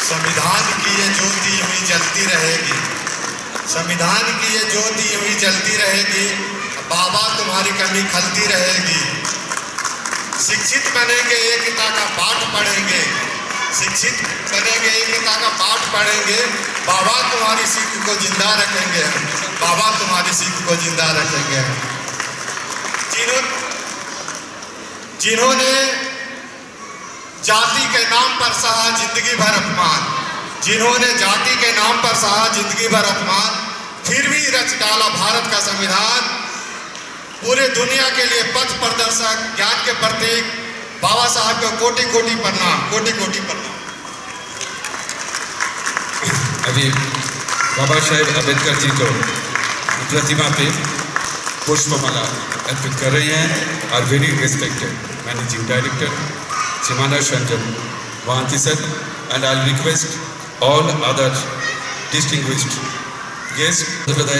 संविधान की ये ज्योति यूं ही जलती रहेगी, संविधान की ये ज्योति यूं ही जलती रहेगी, बाबा तुम्हारी कमी खलती रहेगी। शिक्षित बनेंगे, एकता का पाठ पढ़ेंगे, शिक्षित बनेंगे, एकता का पाठ पढ़ेंगे, बाबा तुम्हारी सीख को जिंदा रखेंगे, बाबा तुम्हारी सीख को जिंदा रखेंगे। जिन्होंने जाति के नाम पर सहा जिंदगी भर अपमान, जिन्होंने जाति के नाम पर सहा जिंदगी भर अपमान, फिर भी रच डाला भारत का संविधान। पूरे दुनिया के लिए पथ प्रदर्शक, ज्ञान के प्रतीक बाबा साहब को कोटि कोटि प्रणाम, कोटि कोटि प्रणाम। अभी बाबा साहेब अम्बेडकर जी को प्रतिमा पे पुष्पमाला अर्पित कर रहे हैं। और very respected managing director Simanesh Ranjan Mohanty sir, and I'll request all other distinguished guests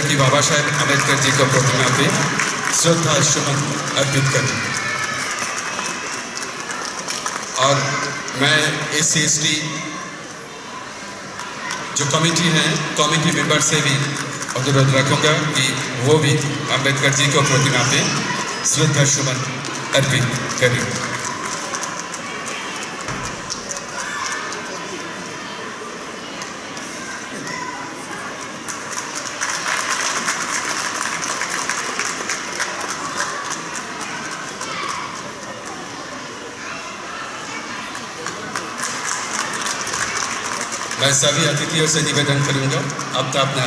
कि बाबा साहेब अम्बेडकर जी को प्रतिमा पे श्रद्धा सुमन अर्पित करें। और मैं SC/ST जो कमेटी है, कमेटी मेंबर से भी अनुरोध रखूंगा कि वो भी अम्बेडकर जी को प्रतिमा पे श्रद्धा सुमन अर्पित करें। मैं सभी अतिथियों से निवेदन करूंगा अब तो अपना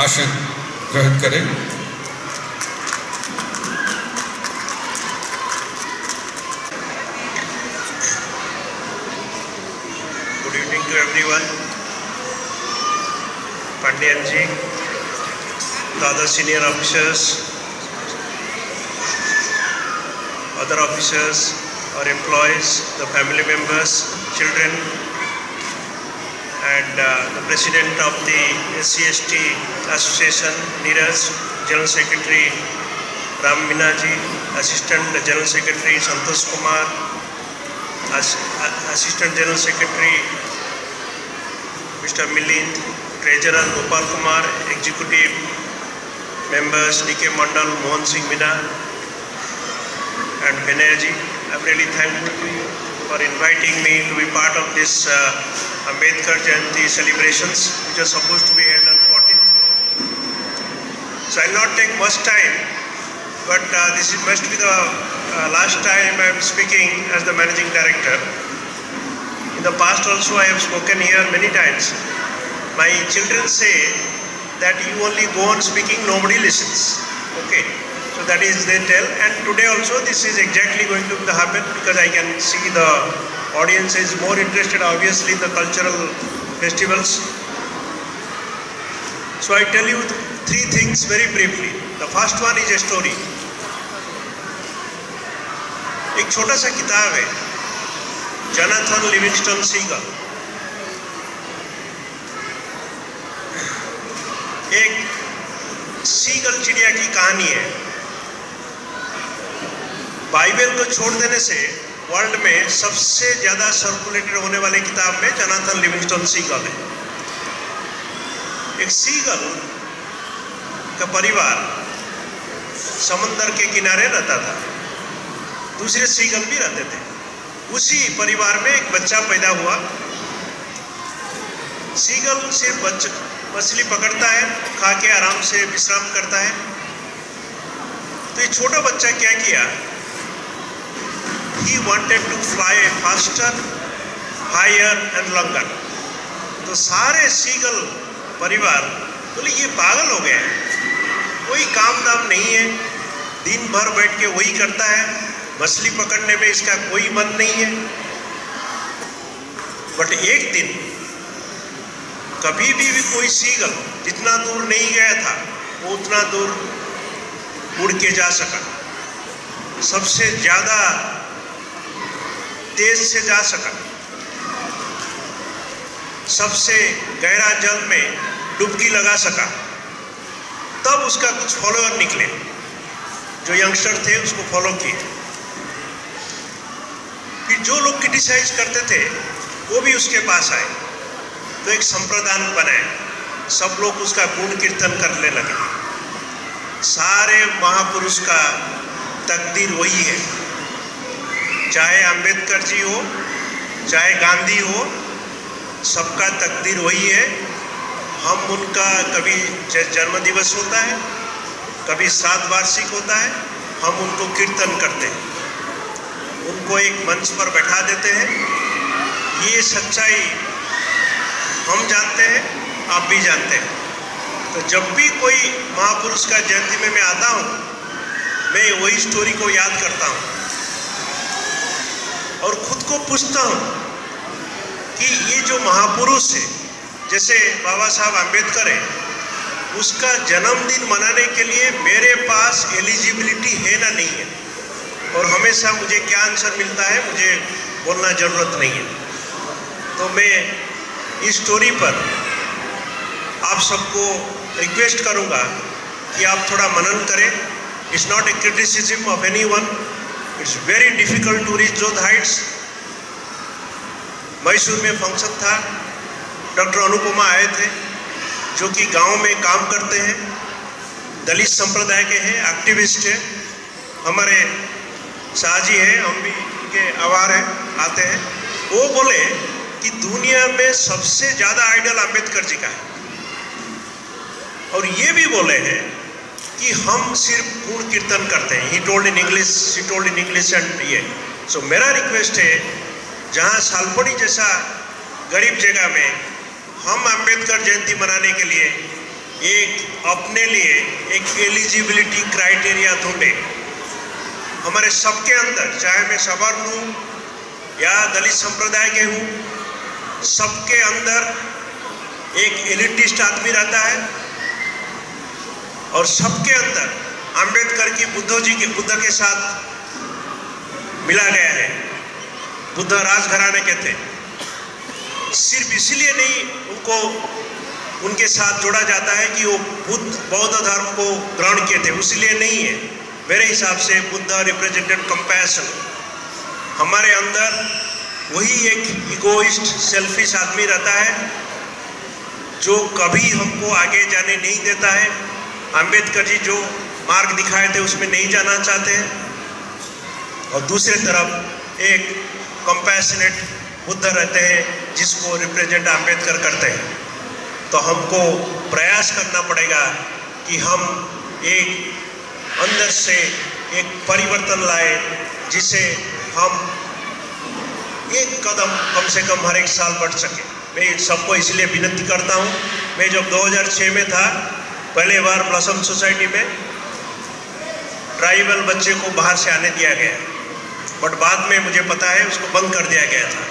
आसन ग्रहण करें। Good evening to everyone. Pandian ji, the other senior officers, other officers or employees, the family members, children, and the President of the SC/ST Association, Neeraj, General Secretary Ram Meena ji, Assistant General Secretary Santosh Kumar, Assistant General Secretary Mr. Milind, Treasurer Gopal Kumar, Executive Members D.K. Mandal, Mohan Singh Meena, and Vinay ji. I'm really thankful to you for inviting me to be part of this Ambedkar Jayanti celebrations, which are supposed to be held on 14th. So I'll not take much time, but this must be the last time I am speaking as the Managing Director. In the past also I have spoken here many times. My children say that you only go on speaking, nobody listens. Okay. So that is they tell, and today also this is exactly going to happen, because I can see the audience is more interested obviously in the cultural festivals. So I tell you three things very briefly. The first one is a story. एक छोटा सा किताब है, Jonathan Livingstone seagull. एक seagull चिड़िया की कहानी है। बाइबल को छोड़ देने से वर्ल्ड में सबसे ज्यादा सर्कुलेटेड होने वाले किताब में जोनाथन लिविंगस्टन सीगल है। एक सीगल का परिवार समंदर के किनारे रहता था, दूसरे सीगल भी रहते थे। उसी परिवार में एक बच्चा पैदा हुआ। सीगल सिर्फ मछली पकड़ता है, खा के आराम से विश्राम करता है। तो ये छोटा बच्चा क्या किया, he wanted to fly faster, higher and longer. तो सारे सीगल परिवार बोले ये पागल हो गया है, कोई काम दाम नहीं है, दिन भर बैठ के वही करता है, मछली पकड़ने में इसका कोई मन नहीं है। बट एक दिन कभी भी कोई सीगल जितना दूर नहीं गया था वो उतना दूर उड़ के जा सका, सबसे ज्यादा तेज से जा सका, सबसे गहरा जल में डुबकी लगा सका। तब उसका कुछ फॉलोअर निकले, जो यंगस्टर थे उसको फॉलो किए। फिर जो लोग क्रिटिसाइज करते थे वो भी उसके पास आए, तो एक संप्रदान बनाए, सब लोग उसका गुण कीर्तन करने लगे। सारे महापुरुष का तकदीर वही है, चाहे अंबेडकर जी हो, चाहे गांधी हो, सबका तकदीर वही है। हम उनका कभी जन्म दिवस होता है, कभी 7 वार्षिक होता है, हम उनको कीर्तन करते हैं, उनको एक मंच पर बैठा देते हैं। ये सच्चाई हम जानते हैं, आप भी जानते हैं। तो जब भी कोई महापुरुष का जयंती में मैं आता हूँ, मैं वही स्टोरी को याद करता हूँ और खुद को पूछता हूँ कि ये जो महापुरुष है, जैसे बाबा साहब आम्बेडकर है, उसका जन्मदिन मनाने के लिए मेरे पास एलिजिबिलिटी है ना नहीं है, और हमेशा मुझे क्या आंसर मिलता है, मुझे बोलना ज़रूरत नहीं है। तो मैं इस स्टोरी पर आप सबको रिक्वेस्ट करूंगा कि आप थोड़ा मनन करें। It's not a criticism of any one, it's very difficult to reach those heights. Mysore में फंक्शन था, डॉक्टर अनुपमा आए थे, जो कि गांव में काम करते हैं, दलित संप्रदाय के हैं, एक्टिविस्ट हैं, हमारे शाहजी हैं, हम भी उनके आभार हैं, आते हैं। वो बोले कि दुनिया में सबसे ज़्यादा आइडल अम्बेडकर जी का है, और ये भी बोले हैं कि हम सिर्फ गुण कीर्तन करते हैं। He told in English, she told in English and ये। सो मेरा रिक्वेस्ट है, जहाँ सालपड़ी जैसा गरीब जगह में हम अम्बेडकर जयंती मनाने के लिए एक अपने लिए एक एलिजिबिलिटी क्राइटेरिया ढूंढे हमारे सबके अंदर, चाहे मैं सवर्ण हूँ या दलित संप्रदाय के हूँ, सबके अंदर एक एलिटिस्ट आदमी रहता है, और सबके अंदर अंबेडकर की बुद्ध के साथ मिला गया है। बुद्ध राजघराने के थे, सिर्फ इसलिए नहीं उनको उनके साथ जोड़ा जाता है कि वो बौद्ध धर्म को ग्रहण किए थे, उसलिए नहीं है। मेरे हिसाब से बुद्ध रिप्रेजेंटेड कंपैशन। हमारे अंदर वही एक इगोइस्ट, सेल्फिश आदमी रहता है जो कभी हमको आगे जाने नहीं देता है। अंबेडकर जी जो मार्ग दिखाए थे उसमें नहीं जाना चाहते हैं, और दूसरी तरफ एक कंपैशनेट बुद्ध रहते हैं जिसको रिप्रेजेंट अंबेडकर करते हैं। तो हमको प्रयास करना पड़ेगा कि हम एक अंदर से एक परिवर्तन लाए, जिसे हम एक कदम कम से कम हर एक साल बढ़ सके। मैं सबको इसलिए विनती करता हूँ। मैं जब 2006 में था, पहले बार ब्लॉसम सोसाइटी में ट्राइबल बच्चे को बाहर से आने दिया गया, बट बाद में मुझे पता है उसको बंद कर दिया गया था।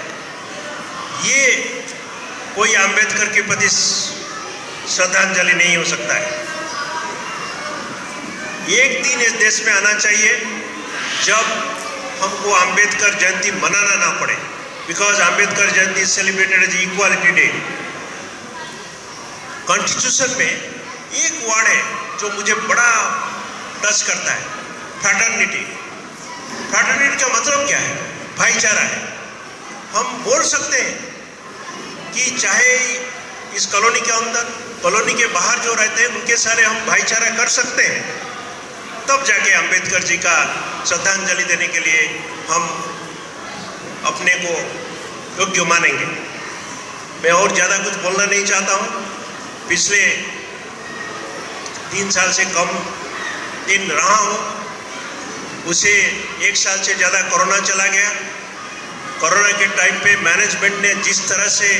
ये कोई अंबेडकर के प्रति श्रद्धांजलि नहीं हो सकता है। एक दिन इस देश में आना चाहिए जब हमको अंबेडकर जयंती मनाना ना पड़े, because Ambedkar Jayanti is celebrated as equality day. Constitution में एक वर्ड है जो मुझे बड़ा टच करता है, फ्रैटर्निटी। फ्रैटर्निटी का मतलब क्या है? भाईचारा है। हम बोल सकते हैं कि चाहे इस कॉलोनी के अंदर, कॉलोनी के बाहर जो रहते हैं उनके सारे हम भाईचारा कर सकते हैं, तब जाके अंबेडकर जी का श्रद्धांजलि देने के लिए हम अपने को योग्य मानेंगे। मैं और ज़्यादा कुछ बोलना नहीं चाहता हूँ। पिछले 3 साल से कम दिन रहा हूँ, उसे 1 साल से ज़्यादा कोरोना चला गया। कोरोना के टाइम पे मैनेजमेंट ने जिस तरह से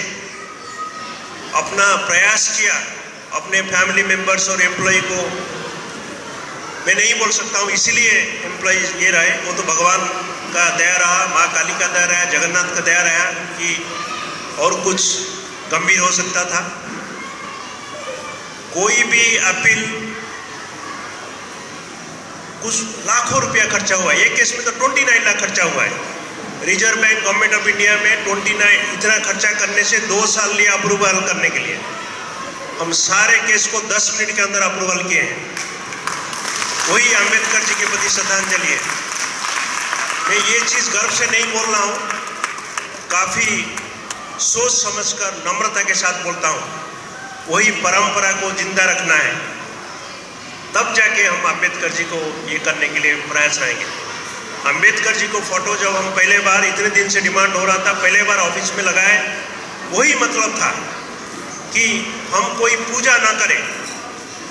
अपना प्रयास किया, अपने फैमिली मेंबर्स और एम्प्लॉय को, मैं नहीं बोल सकता हूँ इसीलिए एम्प्लॉय ये रहे, वो तो भगवान का दया रहा, माँ काली का दया रहा, जगन्नाथ का दया रहा कि और कुछ गंभीर हो सकता था। कोई भी अपील कुछ लाखों रुपया खर्चा हुआ है। एक केस में तो 29 लाख खर्चा हुआ है। Reserve bank government of India में 29 इतना खर्चा करने से 2 साल लिया अप्रूवल करने के लिए। हम सारे केस को 10 मिनट के अंदर अप्रूवल किए हैं। वही अंबेडकर जी के प्रति श्रद्धांजलि है। मैं ये चीज़ गर्व से नहीं बोल रहा हूँ, काफ़ी सोच समझकर नम्रता के साथ बोलता हूँ, वही परंपरा को जिंदा रखना है, तब जाके हम अंबेडकर जी को ये करने के लिए प्रयास रहेंगे। अंबेडकर जी को फोटो जब हम पहले बार, इतने दिन से डिमांड हो रहा था, पहले बार ऑफिस में लगाए, वही मतलब था कि हम कोई पूजा ना करें,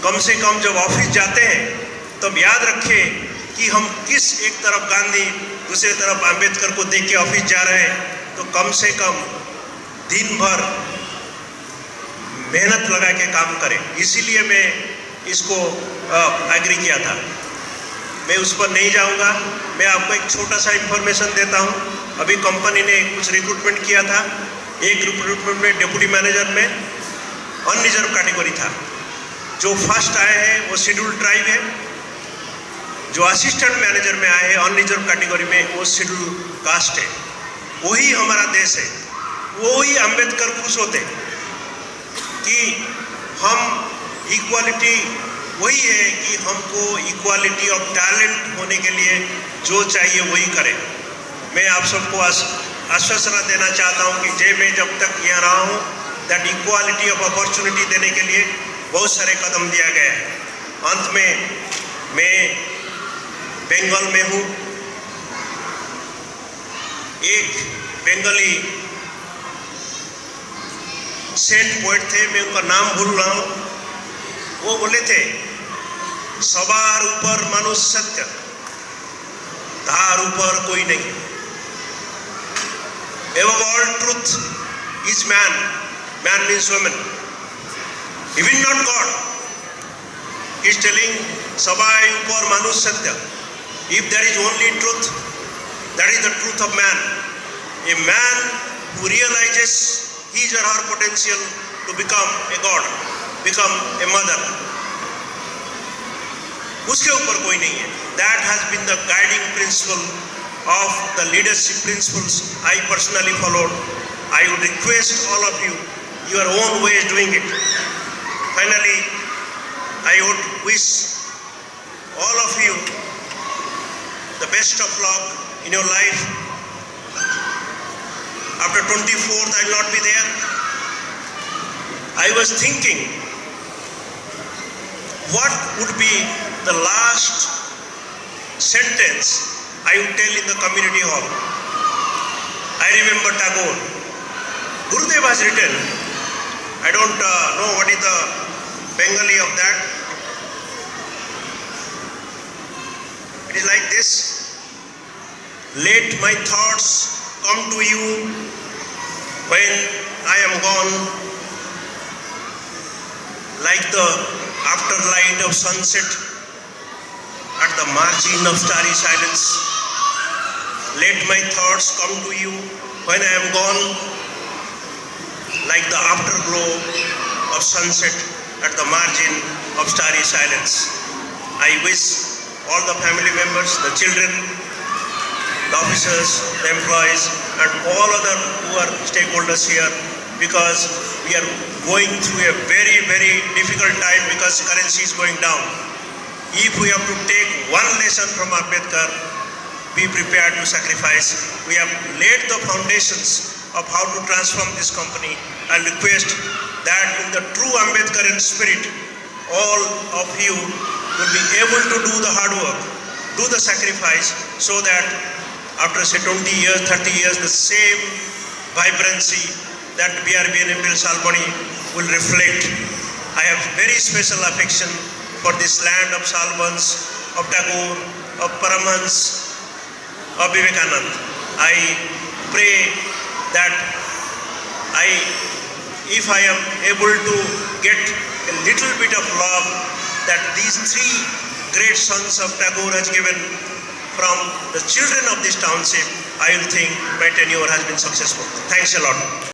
कम से कम जब ऑफिस जाते हैं तब याद रखें कि हम किस, एक तरफ गांधी दूसरे तरफ अंबेडकर को देख के ऑफिस जा रहे हैं, तो कम से कम दिन भर मेहनत लगा के काम करें। इसीलिए मैं इसको एग्री किया था। मैं उस पर नहीं जाऊंगा। मैं आपको एक छोटा सा इंफॉर्मेशन देता हूं। अभी कंपनी ने कुछ रिक्रूटमेंट किया था। एक रिक्रूटमेंट में डिप्टी मैनेजर में अनरिजर्व कैटेगरी था। जो फर्स्ट आए हैं वो शेड्यूल्ड ट्राइब है, जो असिस्टेंट मैनेजर में आए हैं अनरिजर्व कैटेगरी में वो शेड्यूल्ड कास्ट है। वही हमारा देश है। वही अंबेडकर खुश होते कि हम इक्वालिटी, वही है कि हमको इक्वालिटी ऑफ टैलेंट होने के लिए जो चाहिए वही करें। मैं आप सबको आश्वासन देना चाहता हूं कि मैं जब तक यहाँ रहा हूँ, दैट इक्वालिटी ऑफ अपॉर्चुनिटी देने के लिए बहुत सारे कदम दिया गया है। अंत में मैं बंगाल में हूँ। एक बंगाली सेंट पोएट थे, मैं उनका नाम भूल रहा हूँ। वो बोले थे, सवार ऊपर मनुष्य सत्य, तार ऊपर कोई नहीं। Above all truth is man. Man means woman. Even not God. He is telling, सवार ऊपर मनुष्य सत्य. If there is only truth, that is the truth of man. A man who realizes his or her potential to become a God, become a mother, उसके ऊपर कोई नहीं है। That has been the guiding principle of the leadership principles I personally followed. I would request all of you, your own way of doing it. Finally, I would wish all of you the best of luck in your life. After 24th, I will not be there. I was thinking, what would be the last sentence I would tell in the community hall? I remember Tagore. Gurudev has written, I don't know what is the Bengali of that. It is like this: let my thoughts come to you when I am gone, like the afterlight of sunset at the margin of starry silence. Let my thoughts come to you when I am gone, like the afterglow of sunset at the margin of starry silence. I wish all the family members, the children, the officers, the employees, and all other who are stakeholders here, because we are going through a very, very difficult time because currency is going down. If we have to take one lesson from Ambedkar, be prepared to sacrifice. We have laid the foundations of how to transform this company. I request that in the true Ambedkarian spirit, all of you will be able to do the hard work, do the sacrifice, so that after say 20 years, 30 years, the same vibrancy that BRB and Imperial Salboni will reflect. I have very special affection for this land of Salbans, of Tagore, of Paramhans, of Vivekanand. I pray that if I am able to get a little bit of love that these three great sons of Tagore has given from the children of this township, I will think my tenure has been successful. Thanks a lot.